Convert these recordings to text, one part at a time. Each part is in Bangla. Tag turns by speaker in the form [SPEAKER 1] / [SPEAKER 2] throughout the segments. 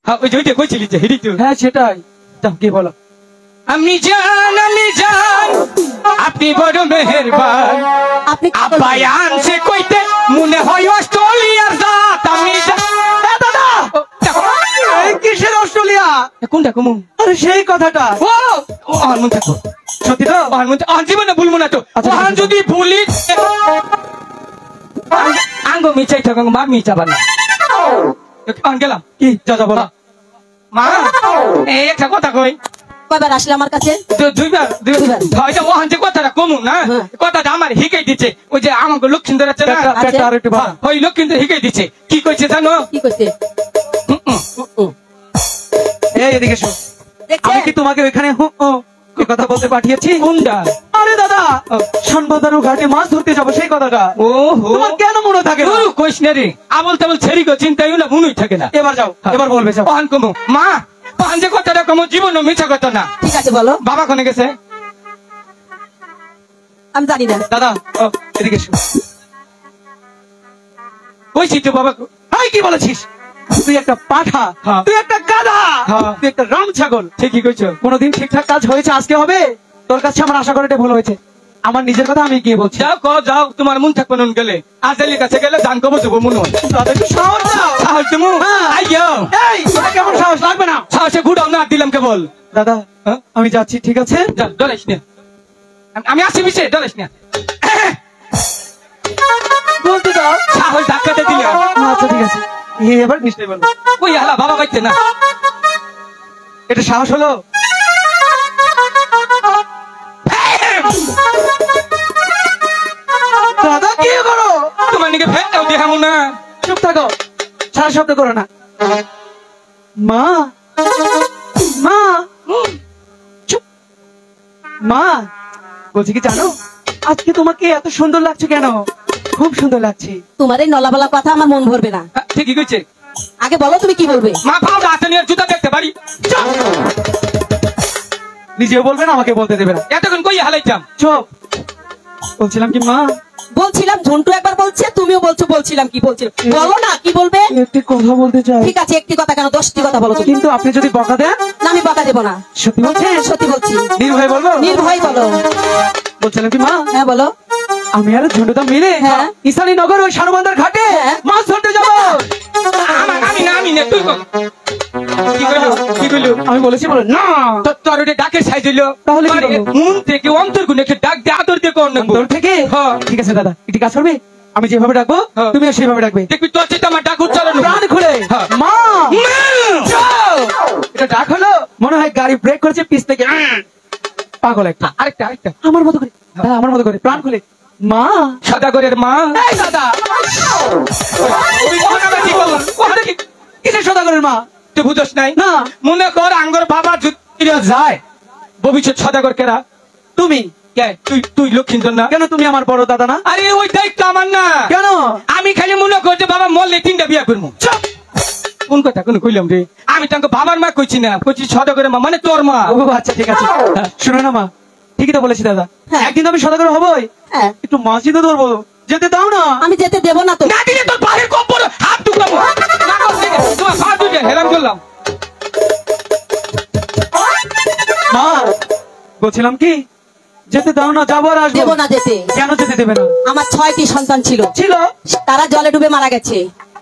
[SPEAKER 1] হ্যাঁ ওই যে কইছিলি যে হেডি তো।
[SPEAKER 2] হ্যাঁ সেটাই, কি বলো?
[SPEAKER 1] আমি জান আপনি বড় মেহেরবান,
[SPEAKER 3] আপনি
[SPEAKER 1] আব্বাই আনছে কইতে মনে হয় অস্ট্রেলিয়ার জাত। আমি
[SPEAKER 2] দাদা এই কিসের অস্ট্রেলিয়া?
[SPEAKER 1] কোনটা কমু?
[SPEAKER 2] আরে সেই কথাটা।
[SPEAKER 1] ও মন থাকো
[SPEAKER 2] সত্যি তো?
[SPEAKER 1] জীবনে ভুলবো না তো। যদি ভুলি আঙ্গ মিচাই থাকো, মা মিচাবার না। গেলাম
[SPEAKER 2] কি যা বলো।
[SPEAKER 1] মা এই একটা কথা কই।
[SPEAKER 3] কয়বার আসলে আমার কাছে?
[SPEAKER 1] দুইবার। হয়তো ও হানছে কথাটা কমু না, কথাটা আমার হিকাই দিচ্ছে। ওই যে আমাকে লক্ষ্মীন্দর আছে না, ওই লক্ষ্মীন্দর হিকাই দিচ্ছে। কি কইছে জানো?
[SPEAKER 3] কি কইছে?
[SPEAKER 2] এই এদিকে শোন, আমি কি তোমাকে ওইখানে কথা বলতে পাঠিয়েছি?
[SPEAKER 1] কোনটা?
[SPEAKER 2] আরে দাদা সনবদানো ঘাটে মাছ ধরতে যাবো সেই কথাটা।
[SPEAKER 1] ওহো
[SPEAKER 2] তোমার কেন মনে থাকে না?
[SPEAKER 1] কইস না রে, আবল তাবল ছেড়ি গো, চিন্তাই না মনেই থাকে না।
[SPEAKER 2] এবার যাও, এবার বলবে যাও।
[SPEAKER 1] পান কমু মা, পান যে কথাটা কমু জীবন মিছা কথা না।
[SPEAKER 3] ঠিক আছে বলো।
[SPEAKER 1] বাবা কোনে গেছে?
[SPEAKER 3] আমি জানি না।
[SPEAKER 2] দাদা এদিকে শোন,
[SPEAKER 1] কইছি তো বাবা।
[SPEAKER 2] হাই কি বলেছিস? তুই একটা পাঠা, তুই একটা গাধা, তুই একটা রাম ছাগল।
[SPEAKER 1] ঠিকই কইছো।
[SPEAKER 2] কোনদিন ঠিকঠাক কাজ হয়েছে আজকে হবে? তোর কাছে আমার আশা করে এটা ভুল হয়েছে। আমার নিজের কথা আমি গিয়ে বলছি।
[SPEAKER 1] যাও তোমার মন থাকবে নুন গেলে আজালির কাছে গেলে জান কবো দেবো মনে হয়। সাহস দেবো?
[SPEAKER 2] এই তোরা কেমন সাহস? লাগবে না
[SPEAKER 1] সাহসে গুড়াও না দিলাম কেবল।
[SPEAKER 2] দাদা আমি যাচ্ছি, ঠিক আছে?
[SPEAKER 1] ডরাইস না, আমি আসি বিষে, ডরাইস না।
[SPEAKER 2] বলতে দাও।
[SPEAKER 1] সাহস ধাক্কাতে দিলাম।
[SPEAKER 2] আচ্ছা ঠিক আছে, এবার নিশ্চয়ই বলবো।
[SPEAKER 1] ওই হালা বাবা বাইতে না,
[SPEAKER 2] এটা সাহস হলো? দাদা কি করো?
[SPEAKER 1] তোমার নিকে ফেলটাও দেখাবো না।
[SPEAKER 2] চুপ থাকো, সারা শব্দ করো না। মা মা চুপ। মা বলছি কি জানো, আজকে তোমাকে এত সুন্দর লাগছে কেন? খুব সুন্দর লাগছে।
[SPEAKER 3] তোমার এই নলাবালা কথা আমার মন ভরবে না।
[SPEAKER 1] ঠিকই কইছে।
[SPEAKER 3] আগে বলো তুমি কি বলবে?
[SPEAKER 1] মা পাউডার হাতে নিয়ে জুতা দেখতে পারি?
[SPEAKER 2] নিজেও বলবে না, আমাকে বলতে দেবে না।
[SPEAKER 1] এতক্ষণ কই হালাইতাম।
[SPEAKER 2] চুপ। বলছিলাম কি মা,
[SPEAKER 3] বলছিলাম ঝন্টু একবার বলছে, তুমিও বলছো বলছিলাম কি বলছিল। বলো না কি বলবে?
[SPEAKER 2] একটি কথা বলতে চাই।
[SPEAKER 3] ঠিক আছে একটি কথা কেন 10টি কথা বলো।
[SPEAKER 2] কিন্তু আপনি যদি বকা দেন?
[SPEAKER 3] না আমি বকা দেবো না।
[SPEAKER 2] সত্যি বলছেন?
[SPEAKER 3] সত্যি বলছি।
[SPEAKER 2] নির্ভয় বলবো?
[SPEAKER 3] নির্ভয় বলো।
[SPEAKER 2] বলছিলাম কি মা,
[SPEAKER 3] হ্যাঁ বলো।
[SPEAKER 2] আমি আর ঝন্টুদা মিলে ঈশানী নগর ওই সানুবান্ধার ঘাটে মাছ ধরতে যাবো।
[SPEAKER 1] আমি না তুই কি কইলো?
[SPEAKER 2] আমি বলেছি বলে না।
[SPEAKER 1] তোর ওটা ডাকের সাইজ হইলো,
[SPEAKER 2] তাহলে কি করবো?
[SPEAKER 1] মন থেকে অন্তর গুনে ডাক দিয়ে আদর দিয়ে কর না।
[SPEAKER 2] তোর থেকে? ঠিক আছে দাদা, এটি কাজ করবে। আমি যেভাবে ডাকবো তুমিও সেভাবে ডাকবে।
[SPEAKER 1] দেখবি তোর চেয়ে আমার ডাক উচ্চারণ
[SPEAKER 2] প্রাণ খুলে মা। এটা ডাক হলো? মনে হয় গাড়ি ব্রেক করেছে পিছ থেকে। পাগল একটা।
[SPEAKER 1] আরেকটা
[SPEAKER 2] আমার মতো করে, আমার মতো করে প্রাণ খুলে মা।
[SPEAKER 1] সদাগরের মা।
[SPEAKER 2] এই দাদা কিসের সদাগরের মা?
[SPEAKER 1] তুই বুঝস নাই?
[SPEAKER 2] না।
[SPEAKER 1] মনে কর আঙ্গর বাবা যায় ভবিষ্যৎ সদাগর কেরা?
[SPEAKER 2] তুমি।
[SPEAKER 1] তুই লক্ষ্মীন্দর না?
[SPEAKER 2] কেন তুমি আমার বড় দাদা না?
[SPEAKER 1] আরে ওই দায়িত্ব আমার না।
[SPEAKER 2] কেন?
[SPEAKER 1] আমি খালি মনে করছি বাবা মরলে 3টা বিয়া করবো। কোন কথা কোন কইলাম রে? আমি তাকে বাবার মা কইছি না, কইছি সদাগরের মা, মানে তোর মা।
[SPEAKER 2] ও আচ্ছা ঠিক আছে। শুনো না মা, ঠিকই তো বলেছি দাদা। একদিন আমি সদাগর হবই। একটু মসজিদে ধরবো, যেতে দাও না।
[SPEAKER 3] আমি যেতে দেবো না তো।
[SPEAKER 1] না দিলে তোর বাহির কম্পর হাত টুকরাবো। তোমার পা দুইটা হেরাম করলাম।
[SPEAKER 2] মা বলছিলাম কি, যেতে দাও না, যাবো আর আসবো।
[SPEAKER 3] দেবো না যেতে।
[SPEAKER 2] কেন যেতে দেবে না?
[SPEAKER 3] আমার 6টি সন্তান ছিল। তারা জলে ডুবে মারা গেছে।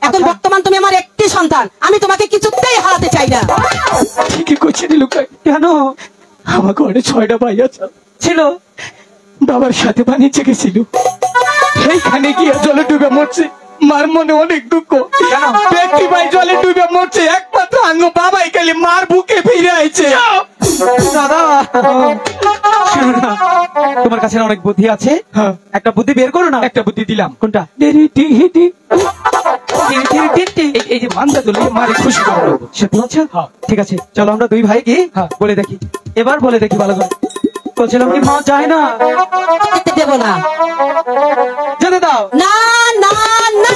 [SPEAKER 3] এখন বর্তমান তুমি আমার একটি সন্তান, আমি তোমাকে কিছুতেই হারাতে চাই না।
[SPEAKER 1] ঠিকই কইছিস লুকাই। কেন? আমার ঘরে 6টা ভাই ছিল, বাবার সাথে বানিয়ে গেছিল। সেইখানে গিয়ে জলে ডুবে মরছে। মার মনে অনেক দুঃখ। ব্যক্তি ভাই জলে ডুবে মরছে, একমাত্র আঙ্গ বাবাই খালি মার বুকে ফিরে আইছে।
[SPEAKER 2] দাদা তোমার কাছে অনেক বুদ্ধি আছে, একটা বুদ্ধি বের করো না।
[SPEAKER 1] একটা বুদ্ধি দিলাম।
[SPEAKER 2] কোনটা?
[SPEAKER 1] এই যে মান্দা তুলে মারে খুশি করবো।
[SPEAKER 2] সত্যি বলছো? ঠিক আছে চলো আমরা দুই ভাই কি বলে দেখি। এবার বলে দেখি ভালো করে। বলছিলাম কি মা যায় না,
[SPEAKER 3] যেতে দেবো না।
[SPEAKER 2] যেতে দাও
[SPEAKER 3] না না না।